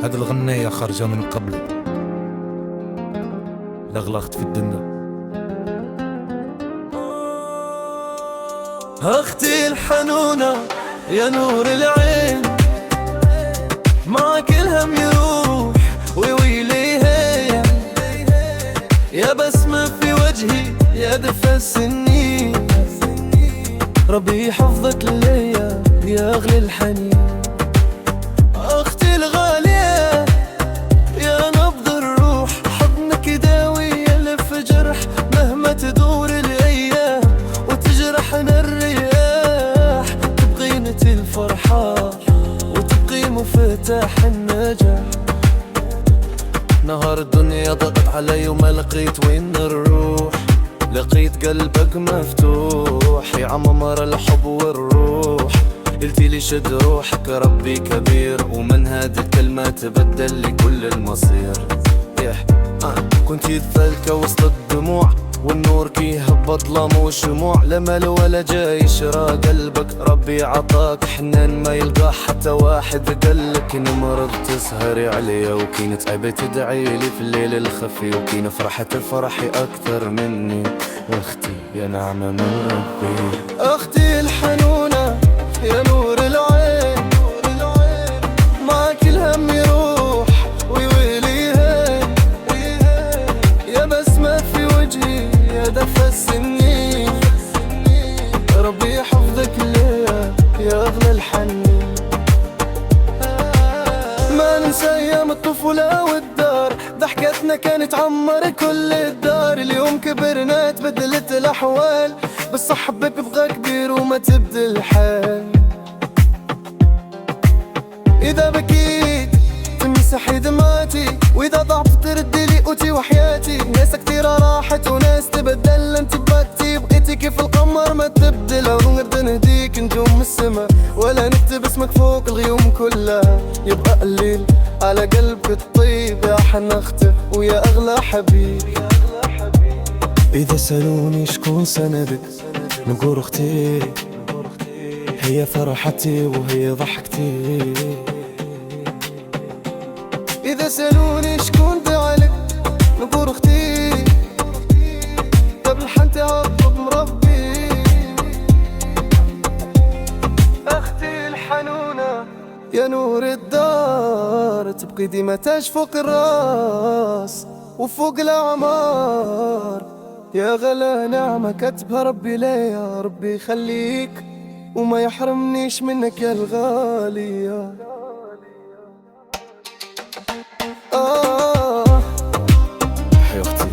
هاد الغنية خارجة من قبل لغلغت في الدنيا. اختي الحنونة يا نور العين، معك الهم يروح ويويلي هي، يا بسمة في وجهي يا دفى السنين، ربي يحفظك ليا يا أغلى الحنين. أختي الغالية يا نبض الروح، حضنك يداوي يلف جرح مهما تدور الأيام وتجرحنا الرياح، تبقينة الفرحة وتبقي مفتاح النجاح. نهار الدنيا ضغط علي وما لقيت وين نروح، لقيت قلبك مفتوح يا عمر الحب والروح. قلتي لي شد روحك ربي كبير، ومن هذه الكلمة تبدل لي كل المصير. كنتي الثلكة وسط الدموع، والنور كي هبط ظلام وشموع، لا مال ولا جاي يشرى قلبك، ربي عطاك حنان ما يلقاه حتى واحد قالك نمرض تسهري عليا، وكي نتعب تدعي لي في الليل الخفي، وكي نفرح تفرحي أكثر مني. أختي يا نعمة من ربي، أختي الحنونة يا نور العين، معك الهم يروح ويويلي هين، يا بسمة في وجهي يا دفى السنين، ربي يحفظك ليا يا أغلى الحنين. ما ننسى أيام الطفولة والدار، ضحكتنا كانت تعمر كل الدار. اليوم كبرنا تبدلت الأحوال، بس حبك يبقى كبير وما تبدل الحال. إذا بكيت تمسحي دمعتي، وإذا ضعت تردي لي قوتي وحياتي. ناس كتيرة راحت وناس تبدل، انت بكتي بقيتي كيف القمر ما تبدل. ونرد نهديك نجوم السما، ولا نكتب اسمك فوق الغيوم كلها. يبقى قليل على قلبك الطيب يا حن اختي ويا أغلى حبيب. إذا سألوني شكون سندك نقول أختي، هي فرحتي وهي ضحكتي. إذا سألوني شكون دعالك نقول أختي، قبل حنتي هطلب مربي. أختي الحنونة يا نور الدار، تبقي ديما تاج فوق الراس وفوق الأعمار، يا غلا نعمة كتبها ربي ليا. ربي يخليك وما يحرمنيش منك يا الغالية. حي أختي،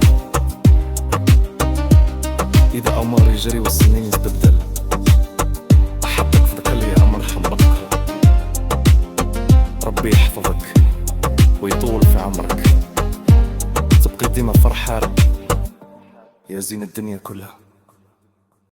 إذا عمر يجري والسنين يتبدل، أحبك في ذاك الأيام أرحم بكر. ربي يحفظك ويطول في عمرك، تبقي ديما فرحان يا زين الدنيا كلها.